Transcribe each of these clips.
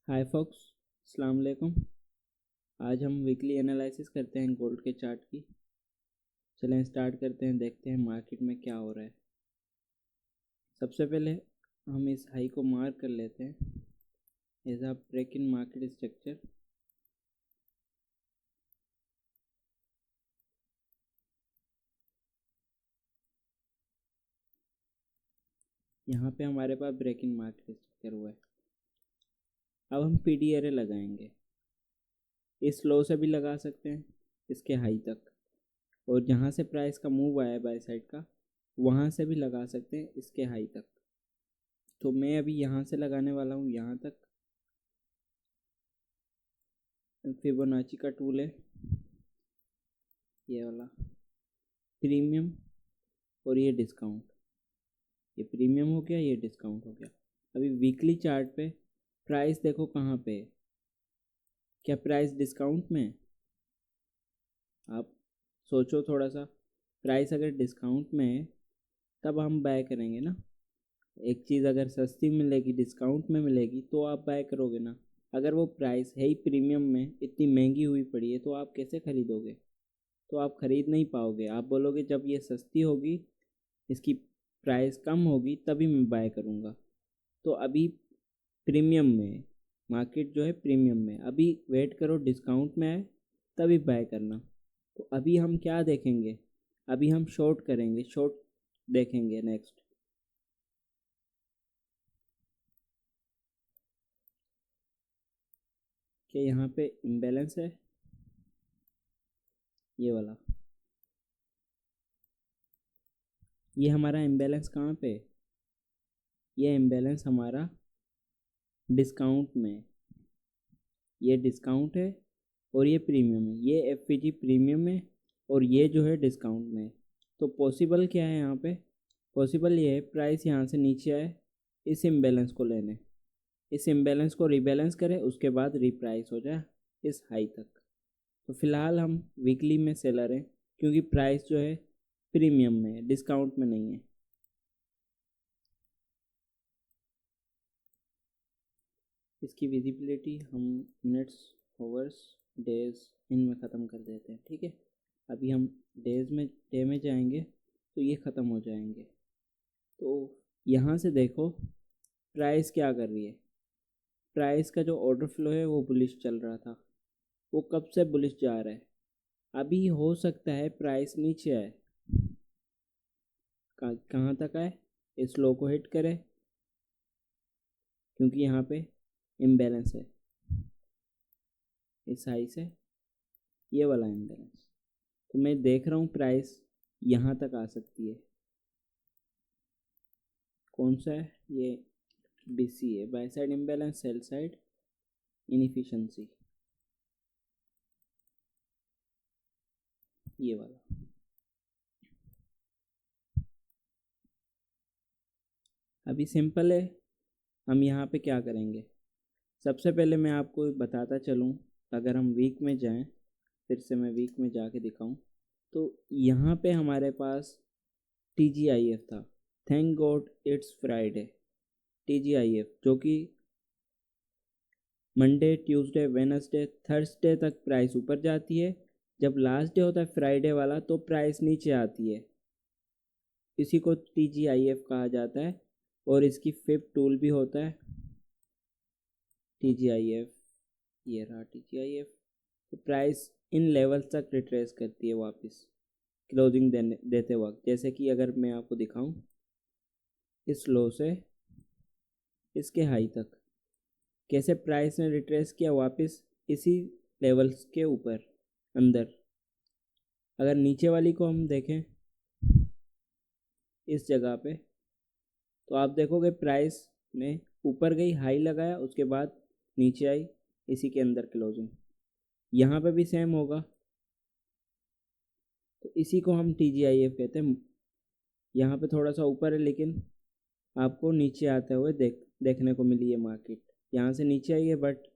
हाय fox, अस्सलाम वालेकुम। आज हम वीकली एनालिसिस करते हैं गोल्ड के चार्ट की। चलें स्टार्ट करते हैं, देखते हैं मार्केट में क्या हो रहा है। सबसे पहले हम इस हाई को मार्क कर लेते हैं as a break in market structure. यहाँ पे हमारे पास ब्रेक इन मार्केट स्ट्रक्चर हुआ है। अब हम पीडी एरे लगाएंगे। इस लो से भी लगा सकते हैं इसके हाई तक, और जहाँ से प्राइस का मूव आया है बाय साइड का, वहाँ से भी लगा सकते हैं इसके हाई तक। तो मैं अभी यहाँ से लगाने वाला हूँ यहाँ तक। फिबोनाची का टूल है ये वाला, प्रीमियम और ये डिस्काउंट। ये प्रीमियम हो गया, ये डिस्काउंट हो गया। अभी वीकली चार्ट पे प्राइस देखो कहाँ पे है। क्या प्राइस डिस्काउंट में है? आप सोचो थोड़ा सा। प्राइस अगर डिस्काउंट में है तब हम बाय करेंगे ना। एक चीज़ अगर सस्ती मिलेगी, डिस्काउंट में मिलेगी, तो आप बाय करोगे ना। अगर वो प्राइस है ही प्रीमियम में, इतनी महंगी हुई पड़ी है, तो आप कैसे खरीदोगे? तो आप खरीद नहीं पाओगे। आप बोलोगे जब ये सस्ती होगी, इसकी प्राइस कम होगी, तभी मैं बाय करूँगा। तो अभी प्रीमियम में मार्केट जो है, प्रीमियम में अभी वेट करो, डिस्काउंट में आए तभी बाय करना। तो अभी हम क्या देखेंगे? अभी हम शॉर्ट करेंगे, शॉर्ट देखेंगे नेक्स्ट। कि यहाँ पे इम्बैलेंस है ये वाला। ये हमारा इम्बैलेंस कहाँ पे? ये इम्बैलेंस हमारा डिस्काउंट में। ये डिस्काउंट है और ये प्रीमियम है। ये एफपीजी प्रीमियम है और ये जो है डिस्काउंट में। तो पॉसिबल क्या है यहाँ पे? पॉसिबल ये है प्राइस यहाँ से नीचे आए, इस इम्बैलेंस को लेने, इस इम्बैलेंस को रीबैलेंस करें, उसके बाद रिप्राइस हो जाए इस हाई तक। तो फिलहाल हम वीकली में सेलर हैं, क्योंकि प्राइस जो है प्रीमियम में है, डिस्काउंट में नहीं है। इसकी विजिबिलिटी हम मिनट्स, आवर्स, डेज इनमें ख़त्म कर देते हैं, ठीक है। अभी हम डे में जाएंगे तो ये ख़त्म हो जाएंगे। तो यहाँ से देखो प्राइस क्या कर रही है। प्राइस का जो ऑर्डर फ्लो है वो बुलिश चल रहा था, वो कब से बुलिश जा रहा है। अभी हो सकता है प्राइस नीचे आए, कहाँ तक आए, इस लो को हिट करे, क्योंकि यहाँ पे इम्बैलेंस है इस हाई से, ये वाला इम्बैलेंस। तो मैं देख रहा हूँ प्राइस यहाँ तक आ सकती है। कौन सा है ये? बीसी है, by side imbalance, sell side inefficiency, ये वाला। अभी सिंपल है, हम यहाँ पे क्या करेंगे। सबसे पहले मैं आपको बताता चलूँ, अगर हम वीक में जाएं, फिर से मैं वीक में जाके दिखाऊं, तो यहाँ पे हमारे पास TGIF था। Thank God it's Friday. TGIF जो कि मंडे, ट्यूसडे, वेनसडे, थर्सडे तक प्राइस ऊपर जाती है। जब लास्ट डे होता है फ्राइडे वाला, तो प्राइस नीचे आती है। इसी को TGIF कहा जाता है, और इसकी फिफ्थ टूल भी होता है TGIF। ये रहा TGIF। तो प्राइस इन लेवल्स तक रिट्रेस करती है वापस क्लोजिंग देते वक्त। जैसे कि अगर मैं आपको दिखाऊं, इस लो से इसके हाई तक कैसे प्राइस ने रिट्रेस किया वापस इसी लेवल्स के ऊपर अंदर। अगर नीचे वाली को हम देखें इस जगह पे, तो आप देखोगे प्राइस ने ऊपर गई, हाई लगाया, उसके बाद नीचे आई, इसी के अंदर क्लोजिंग। यहाँ पे भी सेम होगा। तो इसी को हम TGIF कहते हैं। यहाँ पे थोड़ा सा ऊपर है, लेकिन आपको नीचे आते हुए देखने को मिली है मार्केट। यहाँ से नीचे आई है, बट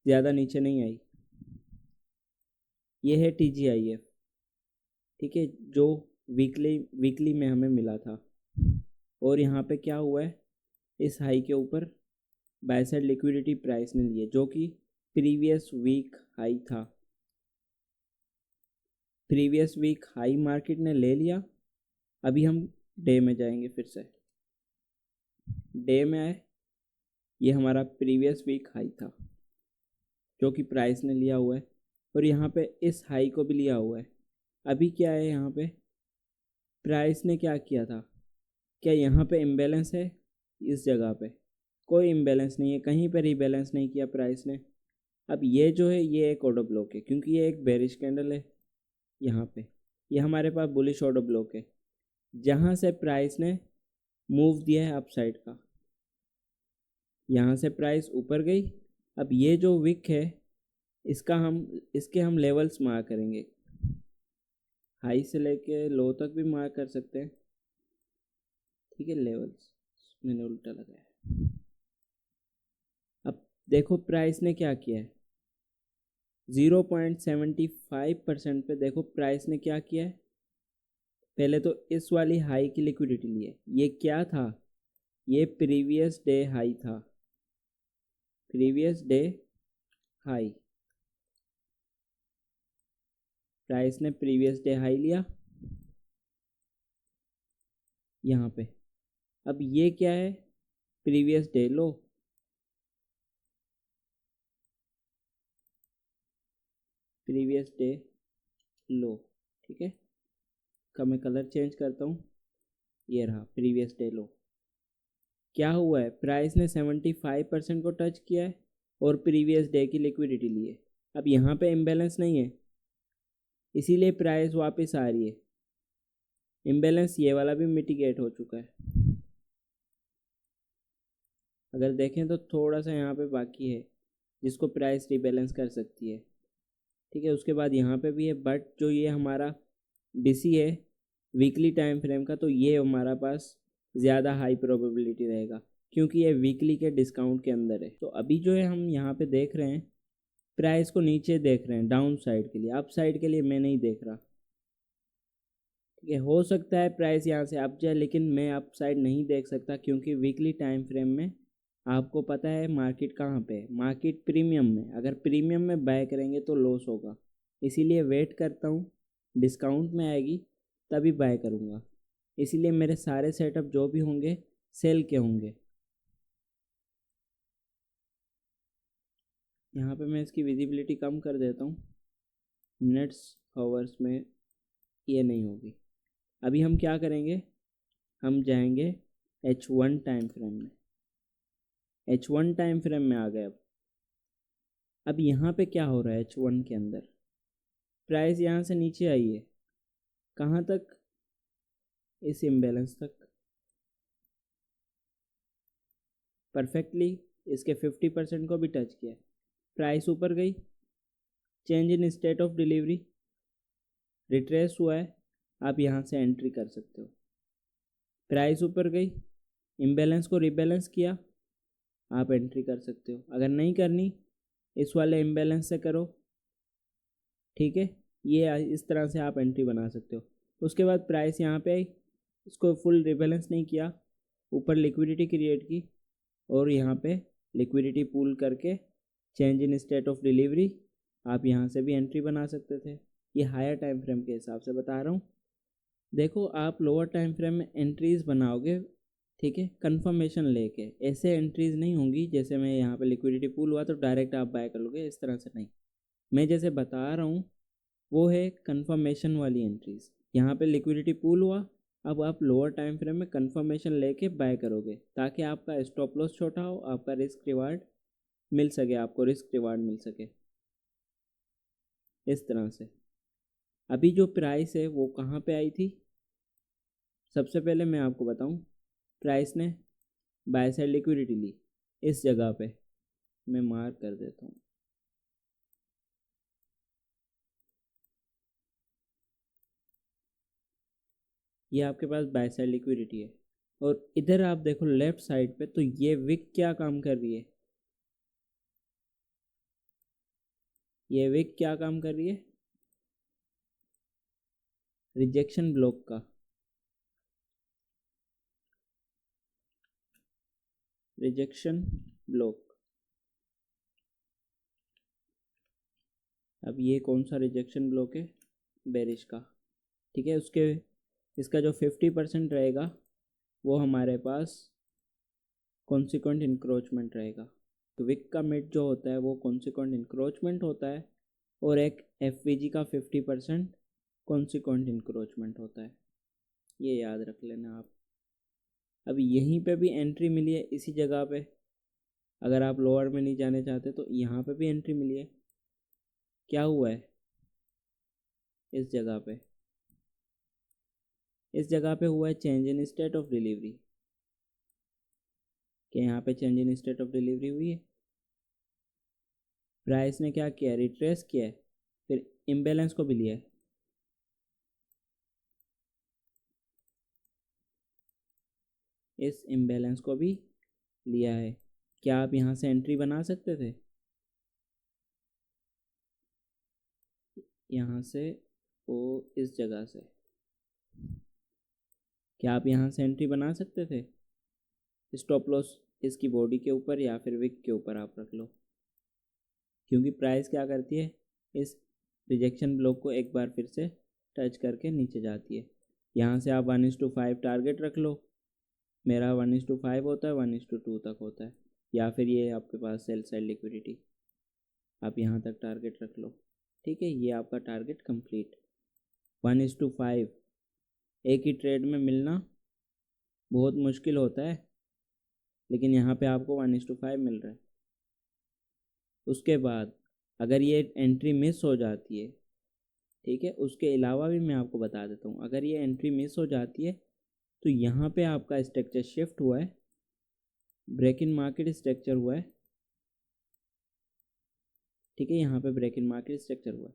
ज़्यादा नीचे नहीं आई। ये है TGIF, ठीक है, जो वीकली में हमें मिला था। और यहाँ पे क्या हुआ है, इस हाई के ऊपर बाय साइड लिक्विडिटी प्राइस ने लिए, जो कि प्रीवियस वीक हाई था। प्रीवियस वीक हाई मार्केट ने ले लिया। अभी हम डे में जाएंगे, फिर से डे में आए, ये हमारा प्रीवियस वीक हाई था जो कि प्राइस ने लिया हुआ है, और यहाँ पे इस हाई को भी लिया हुआ है। अभी क्या है, यहाँ पे प्राइस ने क्या किया था, क्या यहाँ पे इम्बैलेंस है? इस जगह पे कोई इम्बैलेंस नहीं है, कहीं पर रिबैलेंस नहीं किया प्राइस ने। अब ये जो है ये एक ऑर्डर ब्लॉक है, क्योंकि ये एक बेरिश कैंडल है। यहाँ पे ये हमारे पास बुलिश ऑर्डर ब्लॉक है, जहाँ से प्राइस ने मूव दिया है अपसाइड का। यहाँ से प्राइस ऊपर गई। अब ये जो विक है इसके हम लेवल्स मार्क करेंगे, हाई से लेके लो तक भी मार्क कर सकते हैं, ठीक है। लेवल्स मैंने उल्टा लगाया। अब देखो प्राइस ने क्या किया है, 0.75% पे देखो प्राइस ने क्या किया है। पहले तो इस वाली हाई की लिक्विडिटी ली है। ये क्या था, ये प्रीवियस डे हाई था, प्रीवियस डे हाई। प्राइस ने प्रीवियस डे हाई लिया यहाँ पे। अब ये क्या है, प्रीवियस डे लो। प्रीवियस डे लो, ठीक है। का मैं कलर चेंज करता हूँ, ये रहा प्रीवियस डे लो। क्या हुआ है, प्राइस ने 75% को टच किया है और प्रीवियस डे की लिक्विडिटी ली है। अब यहाँ पे इम्बैलेंस नहीं है, इसीलिए प्राइस वापस आ रही है। इम्बैलेंस ये वाला भी मिटिगेट हो चुका है। अगर देखें तो थोड़ा सा यहाँ पे बाकी है, जिसको प्राइस रिबैलेंस कर सकती है, ठीक है। उसके बाद यहाँ पे भी है, बट जो ये हमारा बीसी है वीकली टाइम फ्रेम का, तो ये हमारा पास ज़्यादा हाई प्रोबेबिलिटी रहेगा, क्योंकि ये वीकली के डिस्काउंट के अंदर है। तो अभी जो है हम यहाँ पे देख रहे हैं, प्राइस को नीचे देख रहे हैं डाउन साइड के लिए, अप साइड के लिए मैं नहीं देख रहा, ठीक है। हो सकता है प्राइस यहाँ से अप जाए, लेकिन मैं अप साइड नहीं देख सकता, क्योंकि वीकली टाइम फ्रेम में आपको पता है मार्केट कहाँ पे है, मार्केट प्रीमियम में। अगर प्रीमियम में बाय करेंगे तो लॉस होगा, इसीलिए वेट करता हूँ, डिस्काउंट में आएगी तभी बाय करूँगा। इसीलिए मेरे सारे सेटअप जो भी होंगे सेल के होंगे। यहाँ पे मैं इसकी विजिबिलिटी कम कर देता हूँ, मिनट्स आवर्स में ये नहीं होगी। अभी हम क्या करेंगे, हम जाएंगे H1 टाइम फ्रेम में। H1 टाइम फ्रेम में आ गए। अब यहाँ पे क्या हो रहा है, H1 के अंदर प्राइस यहाँ से नीचे आई है, कहाँ तक, इस इम्बैलेंस तक परफेक्टली। इसके 50% को भी टच किया, प्राइस ऊपर गई, change in state of delivery retrace हुआ है, आप यहाँ से एंट्री कर सकते हो। प्राइस ऊपर गई, इम्बैलेंस को रिबैलेंस किया, आप एंट्री कर सकते हो। अगर नहीं करनी, इस वाले इम्बैलेंस से करो, ठीक है। ये इस तरह से आप एंट्री बना सकते हो। उसके बाद प्राइस यहाँ पे आई, इसको फुल रिबैलेंस नहीं किया, ऊपर लिक्विडिटी क्रिएट की, और यहाँ पे लिक्विडिटी पूल करके change in state of delivery, आप यहाँ से भी एंट्री बना सकते थे। ये हायर टाइम फ्रेम के हिसाब से बता रहा हूँ। देखो आप लोअर टाइम फ्रेम में एंट्रीज बनाओगे, ठीक है, कंफर्मेशन लेके। ऐसे एंट्रीज नहीं होंगी जैसे मैं यहाँ पे लिक्विडिटी पूल हुआ तो डायरेक्ट आप बाय कर लोगे, इस तरह से नहीं। मैं जैसे बता रहा हूँ वो है कंफर्मेशन वाली एंट्रीज। यहाँ पे लिक्विडिटी पूल हुआ, अब आप लोअर टाइम फ्रेम में कंफर्मेशन लेके बाय करोगे, ताकि आपका स्टॉप लॉस छोटा हो, आपका रिस्क रिवार्ड मिल सके, आपको रिस्क रिवार्ड मिल सके इस तरह से। अभी जो प्राइस है वो कहाँ पे आई थी, सबसे पहले मैं आपको बताऊं, प्राइस ने बाय साइड लिक्विडिटी ली इस जगह पे, मैं मार्क कर देता हूँ। ये आपके पास बाय साइड लिक्विडिटी है, और इधर आप देखो लेफ्ट साइड पे, तो ये विक क्या काम कर रही है, ये विक क्या काम कर रही है, रिजेक्शन ब्लॉक का, रिजेक्शन ब्लॉक। अब ये कौन सा रिजेक्शन ब्लॉक है? बेरिश का। ठीक है, उसके इसका जो 50% रहेगा वो हमारे पास कॉन्सिक्वेंट इंक्रोचमेंट रहेगा। तो विक का मिड जो होता है वो कॉन्सिक्वेंट इंक्रोचमेंट होता है और एक एफवीजी का 50% कॉन्सिक्वेंट इंक्रोचमेंट होता है। ये याद रख लेना आप। अब यहीं पे भी एंट्री मिली है इसी जगह पे। अगर आप लोअर में नहीं जाने चाहते तो यहाँ पे भी एंट्री मिली है। क्या हुआ है इस जगह पे? इस जगह पे हुआ है change in state of delivery. क्या यहाँ पे change in state of delivery हुई है? प्राइस ने क्या किया? रिट्रेस किया है, फिर इम्बैलेंस को भी लिया है। इस इम्बैलेंस को भी लिया है। क्या आप यहाँ से एंट्री बना सकते थे? यहाँ से वो इस जगह से क्या आप यहाँ से एंट्री बना सकते थे? स्टॉप लॉस इसकी बॉडी के ऊपर या फिर विक के ऊपर आप रख लो, क्योंकि प्राइस क्या करती है, इस रिजेक्शन ब्लॉक को एक बार फिर से टच करके नीचे जाती है। यहाँ से आप 1:5 टारगेट रख लो। मेरा 1:5 होता है, 1:2 तक होता है, या फिर ये आपके पास सेल साइड लिक्विडिटी, आप यहाँ तक टारगेट रख लो। ठीक है, ये आपका टारगेट कंप्लीट। 1:5 एक ही ट्रेड में मिलना बहुत मुश्किल होता है, लेकिन यहाँ पे आपको 1:5 मिल रहा है। उसके बाद अगर ये एंट्री मिस हो जाती है, ठीक है, उसके अलावा भी मैं आपको बता देता हूँ, अगर ये एंट्री मिस हो जाती है तो यहाँ पे आपका स्ट्रक्चर शिफ्ट हुआ है, ब्रेक इन मार्केट स्ट्रक्चर हुआ है। ठीक है, यहाँ पे ब्रेक इन मार्केट स्ट्रक्चर हुआ है।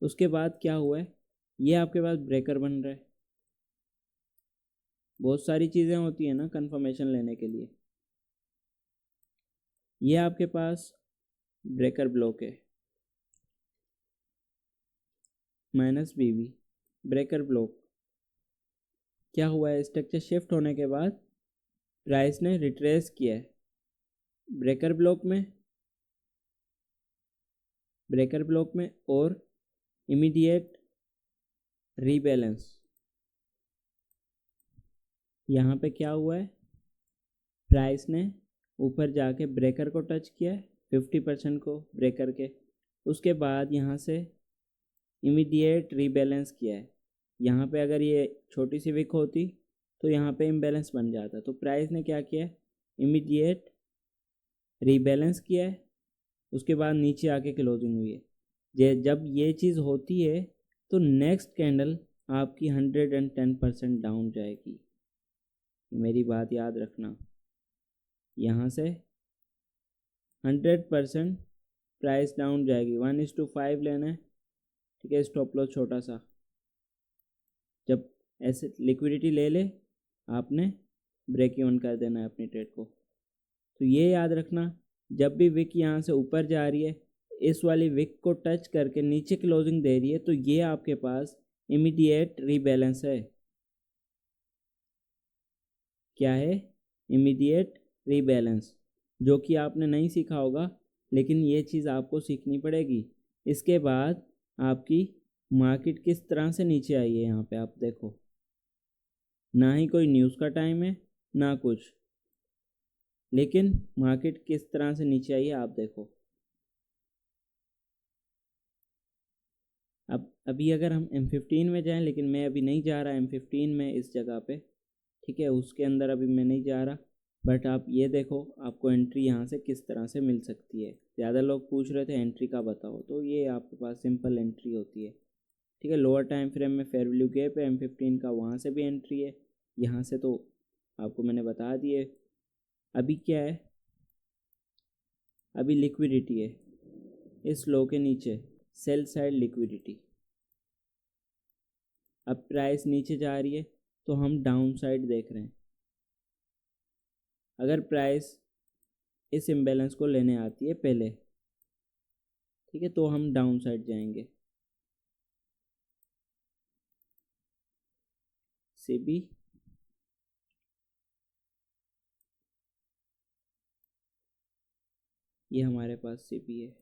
उसके बाद क्या हुआ है, ये आपके पास ब्रेकर बन रहा है। बहुत सारी चीज़ें होती है ना कंफर्मेशन लेने के लिए। ये आपके पास ब्रेकर ब्लॉक है, -BB ब्रेकर ब्लॉक। क्या हुआ है, स्ट्रक्चर शिफ्ट होने के बाद प्राइस ने रिट्रेस किया है ब्रेकर ब्लॉक में और इमीडिएट रीबैलेंस। यहाँ पे क्या हुआ है, प्राइस ने ऊपर जाके ब्रेकर को टच किया है, 50% को ब्रेकर के। उसके बाद यहाँ से इमीडिएट रीबैलेंस किया है। यहाँ पे अगर ये छोटी सी विक होती तो यहाँ पे इम्बैलेंस बन जाता। तो प्राइस ने क्या किया है, इमीडिएट रीबैलेंस किया है, उसके बाद नीचे आके क्लोजिंग हुई है। जब ये चीज़ होती है तो नेक्स्ट कैंडल आपकी 110% डाउन जाएगी। मेरी बात याद रखना, यहाँ से 100% प्राइस डाउन जाएगी। 1:5 लेना है, ठीक है, स्टॉप लॉस छोटा सा। जब ऐसे लिक्विडिटी ले ले आपने ब्रेक इवन कर देना है अपनी ट्रेड को। तो ये याद रखना, जब भी विक यहाँ से ऊपर जा रही है, इस वाली विक को टच करके नीचे क्लोजिंग दे रही है, तो ये आपके पास इमीडिएट रीबैलेंस है। क्या है, इमीडिएट रीबैलेंस, जो कि आपने नहीं सीखा होगा, लेकिन ये चीज़ आपको सीखनी पड़ेगी। इसके बाद आपकी मार्केट किस तरह से नीचे आई है, यहाँ पे आप देखो, ना ही कोई न्यूज़ का टाइम है ना कुछ, लेकिन मार्केट किस तरह से नीचे आई है आप देखो। अब अभी अगर हम M15 में जाएं, लेकिन मैं अभी नहीं जा रहा M15 में इस जगह पे, ठीक है, उसके अंदर अभी मैं नहीं जा रहा। बट आप ये देखो, आपको एंट्री यहाँ से किस तरह से मिल सकती है। ज़्यादा लोग पूछ रहे थे एंट्री का बताओ, तो ये आपके पास सिंपल एंट्री होती है। ठीक है, लोअर टाइम फ्रेम में फेयर वैल्यू गैप है M15 का, वहाँ से भी एंट्री है। यहाँ से तो आपको मैंने बता दिए। अभी क्या है, अभी लिक्विडिटी है इस लो के नीचे, सेल साइड लिक्विडिटी। अब प्राइस नीचे जा रही है तो हम डाउन साइड देख रहे हैं। अगर प्राइस इस इम्बैलेंस को लेने आती है पहले, ठीक है, तो हम डाउन साइड जाएंगे। CB ये हमारे पास सीबी है,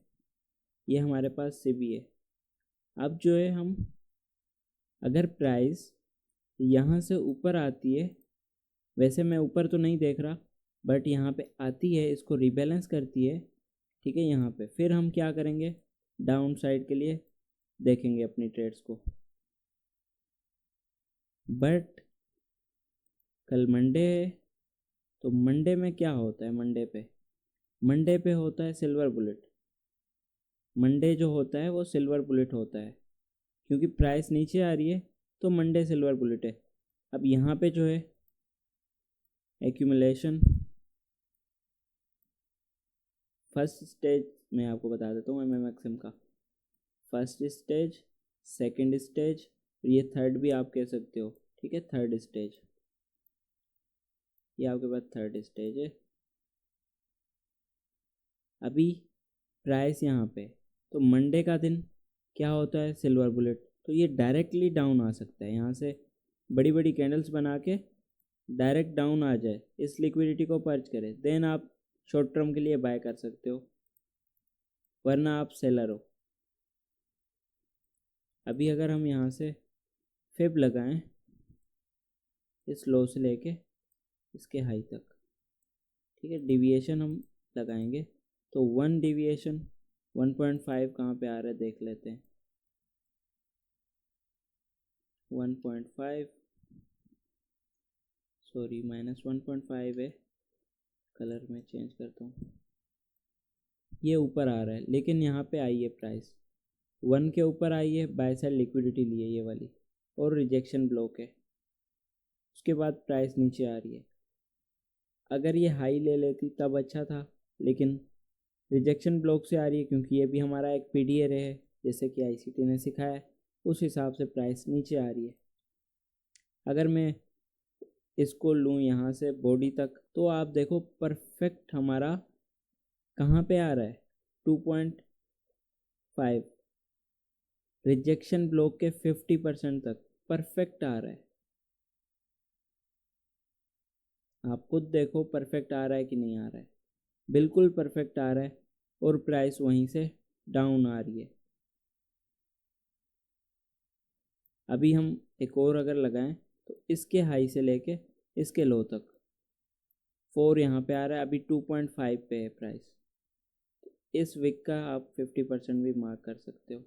ये हमारे पास सीबी है। अब जो है हम अगर प्राइस यहाँ से ऊपर आती है, वैसे मैं ऊपर तो नहीं देख रहा बट यहाँ पे आती है, इसको रिबैलेंस करती है, ठीक है, यहाँ पे फिर हम क्या करेंगे, डाउन साइड के लिए देखेंगे अपनी ट्रेड्स को। बट कल मंडे है, तो मंडे में क्या होता है, मंडे पे होता है सिल्वर बुलेट। मंडे जो होता है वो सिल्वर बुलेट होता है, क्योंकि प्राइस नीचे आ रही है तो मंडे सिल्वर बुलेट है। अब यहाँ पे जो है एक्यूमुलेशन, फर्स्ट स्टेज मैं आपको बता देता हूँ MMXM का। फर्स्ट स्टेज, सेकंड स्टेज, और ये थर्ड भी आप कह सकते हो, ठीक है, थर्ड स्टेज, ये आपके पास थर्ड स्टेज है। अभी प्राइस यहाँ पे, तो मंडे का दिन क्या होता है, सिल्वर बुलेट, तो ये डायरेक्टली डाउन आ सकता है, यहाँ से बड़ी बड़ी कैंडल्स बना के डायरेक्ट डाउन आ जाए, इस लिक्विडिटी को पर्च करे, देन आप शॉर्ट टर्म के लिए बाय कर सकते हो, वरना आप सेलर हो। अभी अगर हम यहाँ से फिब लगाएं इस लो से लेके इसके हाई तक, ठीक है, डिविएशन हम लगाएंगे, तो 1 डिविएशन 1.5 कहाँ पे आ रहा है देख लेते हैं। 1.5 सॉरी -1.5 है, कलर में चेंज करता हूँ, ये ऊपर आ रहा है, लेकिन यहाँ पे आई है प्राइस 1 के ऊपर आई है, बाय साइड लिक्विडिटी ली है ये वाली, और रिजेक्शन ब्लॉक है, उसके बाद प्राइस नीचे आ रही है। अगर ये हाई ले लेती तब अच्छा था, लेकिन रिजेक्शन ब्लॉक से आ रही है, क्योंकि ये भी हमारा एक PDA है, जैसे कि ICT ने सिखाया है, उस हिसाब से प्राइस नीचे आ रही है। अगर मैं इसको लूँ यहाँ से बॉडी तक, तो आप देखो परफेक्ट हमारा कहाँ पे आ रहा है, 2.5, रिजेक्शन ब्लॉक के 50% तक परफेक्ट आ रहा है। आप खुद देखो परफेक्ट आ रहा है कि नहीं आ रहा है, बिल्कुल परफेक्ट आ रहा है, और प्राइस वहीं से डाउन आ रही है। अभी हम एक और अगर लगाएं, तो इसके हाई से लेके इसके लो तक 4 यहाँ पे आ रहा है, अभी 2.5 पे है प्राइस, इस वीक का आप 50% भी मार्क कर सकते हो,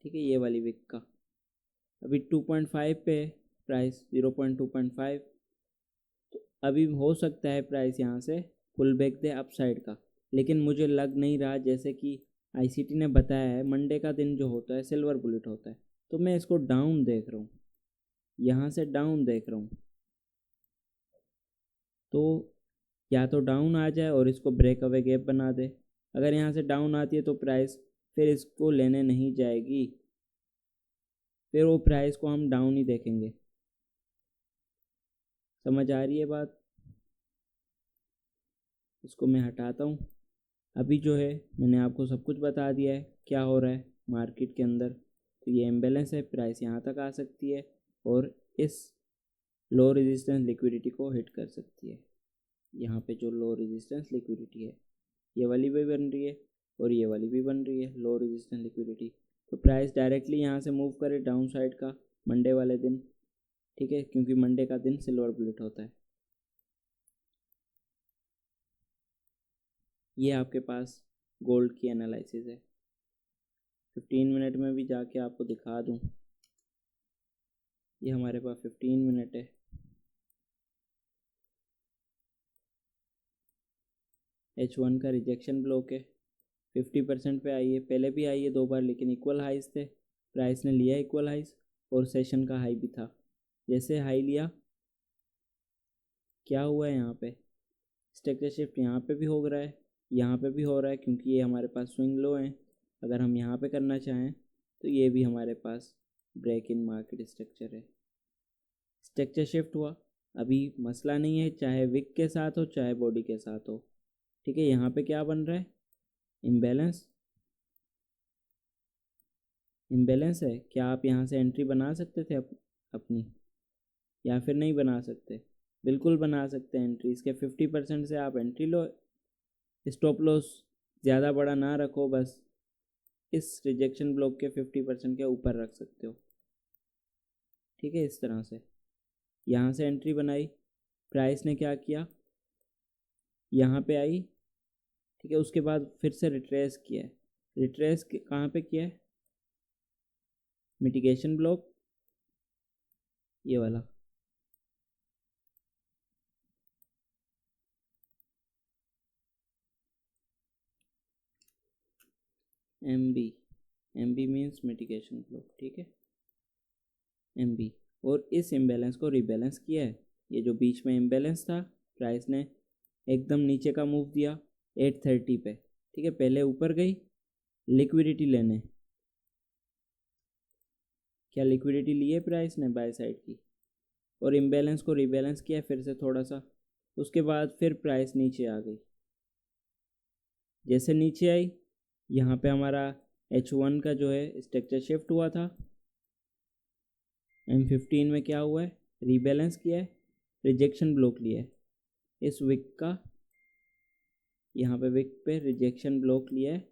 ठीक है, ये वाली वीक का अभी 2.5 पे है प्राइस, 0.2.5, तो अभी हो सकता है प्राइस यहाँ से पुल बैक दे अपसाइड का, लेकिन मुझे लग नहीं रहा, जैसे कि ICT ने बताया है मंडे का दिन जो होता है सिल्वर बुलेट होता है, तो मैं इसको डाउन देख रहा हूँ, यहाँ से डाउन देख रहा हूँ, तो या तो डाउन आ जाए और इसको ब्रेक अवे गैप बना दे। अगर यहाँ से डाउन आती है तो प्राइस फिर इसको लेने नहीं जाएगी, फिर वो प्राइस को हम डाउन ही देखेंगे। समझ आ रही है बात? इसको मैं हटाता हूँ। अभी जो है मैंने आपको सब कुछ बता दिया है क्या हो रहा है मार्केट के अंदर। तो ये इम्बैलेंस है, प्राइस यहाँ तक आ सकती है और इस लो रेजिस्टेंस लिक्विडिटी को हिट कर सकती है। यहाँ पे जो लो रेजिस्टेंस लिक्विडिटी है ये वाली भी बन रही है और ये वाली भी बन रही है लो रेजिस्टेंस लिक्विडिटी। तो प्राइस डायरेक्टली यहाँ से मूव करे डाउन साइड का मंडे वाले दिन, ठीक है, क्योंकि मंडे का दिन सिल्वर बुलेट होता है। ये आपके पास गोल्ड की एनालिसिस है। 15 मिनट में भी जाके आपको दिखा दूँ, ये हमारे पास 15 मिनट है। H1 का रिजेक्शन ब्लॉक है, 50% पे आई है, पहले भी आई है 2 बार, लेकिन इक्वल हाइज थे, प्राइस ने लिया इक्वल हाइज और सेशन का हाई भी था। जैसे हाई लिया क्या हुआ है, यहाँ पे स्ट्रक्चर शिफ्ट यहाँ पे भी हो रहा है, यहाँ पे भी हो रहा है, क्योंकि ये हमारे पास स्विंग लो हैं। अगर हम यहाँ पे करना चाहें तो ये भी हमारे पास ब्रेक इन मार्केट स्ट्रक्चर है। स्ट्रक्चर शिफ्ट हुआ, अभी मसला नहीं है, चाहे विक के साथ हो चाहे बॉडी के साथ हो, ठीक है। यहाँ पे क्या बन रहा है, इम्बैलेंस, इम्बैलेंस है। क्या आप यहाँ से एंट्री बना सकते थे अपनी, या फिर नहीं बना सकते? बिल्कुल बना सकते हैं एंट्री। इसके 50% से आप एंट्री लो, स्टॉप लॉस ज़्यादा बड़ा ना रखो, बस इस रिजेक्शन ब्लॉक के 50% के ऊपर रख सकते हो। ठीक है, इस तरह से यहाँ से एंट्री बनाई, प्राइस ने क्या किया, यहाँ पे आई। ठीक है, उसके बाद फिर से रिट्रेस किया है। रिट्रेस कहाँ पे किया है, मिटिगेशन ब्लॉक ये वाला, M B means mitigation block. ठीक है, एम बी। और इस इम्बैलेंस को रिबैलेंस किया है। ये जो बीच में इम्बैलेंस था, प्राइस ने एकदम नीचे का मूव दिया 830 पे। ठीक है, पहले ऊपर गई लिक्विडिटी लेने, क्या लिक्विडिटी ली है प्राइस ने बाय साइड की, और इम्बैलेंस को रिबैलेंस किया फिर से थोड़ा सा। उसके बाद फिर प्राइस नीचे आ गई। जैसे नीचे आई, यहाँ पे हमारा H1 का जो है स्ट्रक्चर शिफ्ट हुआ था। M15 में क्या हुआ है, रीबैलेंस किया है, रिजेक्शन ब्लॉक लिया है इस विक का, यहाँ पे विक पे रिजेक्शन ब्लॉक लिया है।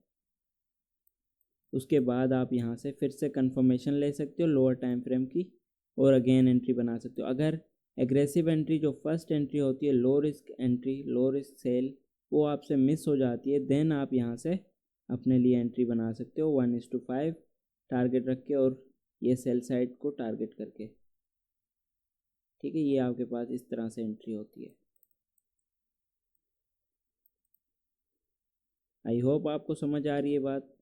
उसके बाद आप यहाँ से फिर से कंफर्मेशन ले सकते हो लोअर टाइम फ्रेम की, और अगेन एंट्री बना सकते हो। अगर एग्रेसिव एंट्री जो फर्स्ट एंट्री होती है, low risk entry, low risk sell, वो आपसे मिस हो जाती है, देन आप यहाँ से अपने लिए एंट्री बना सकते हो 1:5 टारगेट रख के, और ये सेल साइड को टारगेट करके। ठीक है, ये आपके पास इस तरह से एंट्री होती है। आई होप आपको समझ आ रही है बात।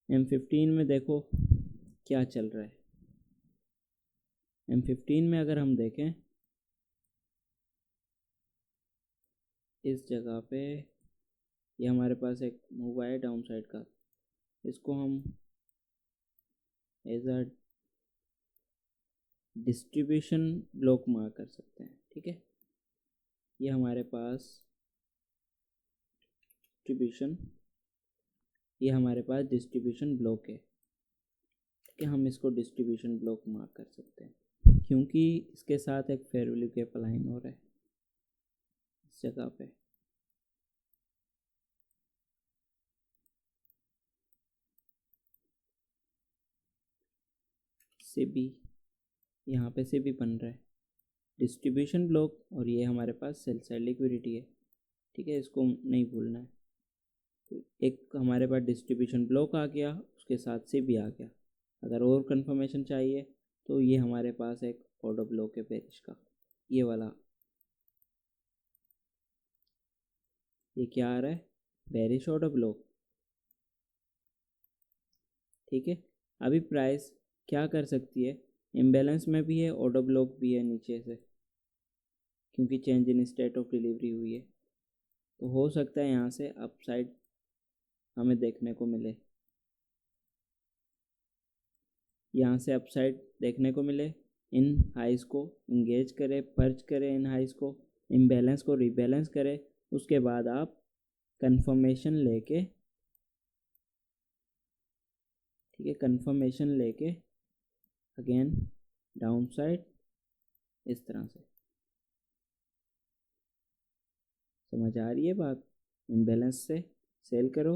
M15 में देखो क्या चल रहा है। M15 में अगर हम देखें, इस जगह पे ये हमारे पास एक मूव आया डाउन साइड का, इसको हम as a distribution block mark कर सकते हैं। ठीक है, ये हमारे पास डिस्ट्रीब्यूशन ब्लॉक है। ठीक है, हम इसको डिस्ट्रीब्यूशन ब्लॉक मार्क कर सकते हैं, क्योंकि इसके साथ एक फेयर वैल्यू गैप अलाइन हो रहा है इस जगह पे। सेबी, यहाँ पे सेबी बन रहा है डिस्ट्रीब्यूशन ब्लॉक, और ये हमारे पास सेल साइड लिक्विडिटी है। ठीक है, इसको नहीं भूलना है। तो एक हमारे पास डिस्ट्रीब्यूशन ब्लॉक आ गया, उसके साथ सेबी आ गया। अगर और कंफर्मेशन चाहिए तो ये हमारे पास एक ऑर्डर ब्लॉक है बेरिश का, ये वाला। ये क्या आ रहा है, बेरिश ऑर्डर ब्लॉक। ठीक है, अभी प्राइस क्या कर सकती है, इम्बैलेंस में भी है, ऑर्डर ब्लॉक भी है नीचे से, क्योंकि change in state of delivery हुई है। तो हो सकता है यहाँ से अपसाइड हमें देखने को मिले, यहाँ से अपसाइड देखने को मिले। इन हाइस को इंगेज करे, पर्च करे इन हाइस को, इम्बैलेंस को रीबैलेंस करे। उसके बाद आप कंफर्मेशन लेके, ठीक है, कंफर्मेशन लेके अगेन डाउन साइड इस तरह से। समझ आ रही है बात। इम्बैलेंस से सेल करो,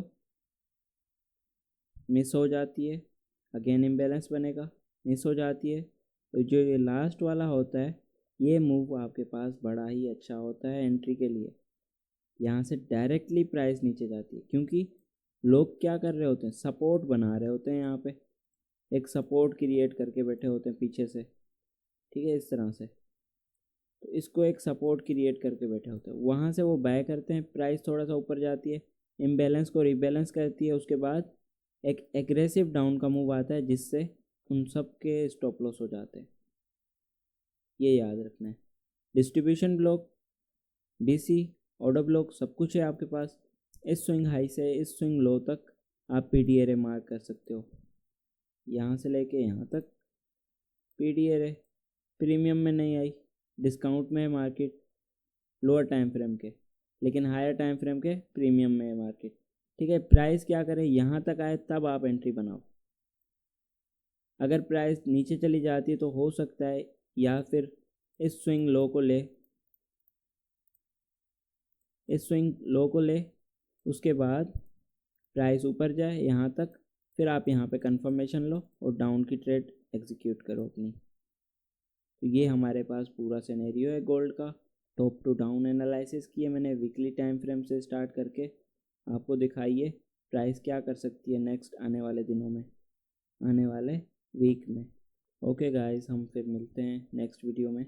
मिस हो जाती है, अगेन इम्बैलेंस बनेगा, मिस हो जाती है। तो जो ये लास्ट वाला होता है, ये मूव आपके पास बड़ा ही अच्छा होता है एंट्री के लिए। यहाँ से डायरेक्टली प्राइस नीचे जाती है, क्योंकि लोग क्या कर रहे होते हैं, सपोर्ट बना रहे होते हैं। यहाँ पे एक सपोर्ट क्रिएट करके बैठे होते हैं पीछे से। ठीक है, इस तरह से, तो इसको एक सपोर्ट क्रिएट करके बैठे होते हैं। वहाँ से वो बाय करते हैं, प्राइस थोड़ा सा ऊपर जाती है, इम्बैलेंस को रीबैलेंस करती है। उसके बाद एक एग्रेसिव डाउन का मूव आता है, जिससे उन सब के स्टॉप लॉस हो जाते हैं। ये याद रखना है। Distribution block, DC, order block सब कुछ है आपके पास। इस स्विंग हाई से इस स्विंग लो तक आप पीडीआरए मार्क कर सकते हो। यहाँ से लेके यहाँ तक पीडीआरए प्रीमियम में नहीं आई, डिस्काउंट में है मार्केट लोअर टाइम फ्रेम के, लेकिन हायर टाइम फ्रेम के प्रीमियम में है मार्केट। ठीक है, प्राइस क्या करे, यहाँ तक आए तब आप एंट्री बनाओ। अगर प्राइस नीचे चली जाती है तो हो सकता है या फिर इस स्विंग लो को ले, उसके बाद प्राइस ऊपर जाए यहाँ तक, फिर आप यहाँ पे कंफर्मेशन लो और डाउन की ट्रेड एग्जीक्यूट करो अपनी। तो ये हमारे पास पूरा सिनेरियो है गोल्ड का। टॉप टू डाउन एनालिसिस किया मैंने वीकली टाइम फ्रेम से स्टार्ट करके, आपको दिखाइए प्राइस क्या कर सकती है नेक्स्ट आने वाले दिनों में, आने वाले वीक में। ओके गाइस, हम फिर मिलते हैं नेक्स्ट वीडियो में।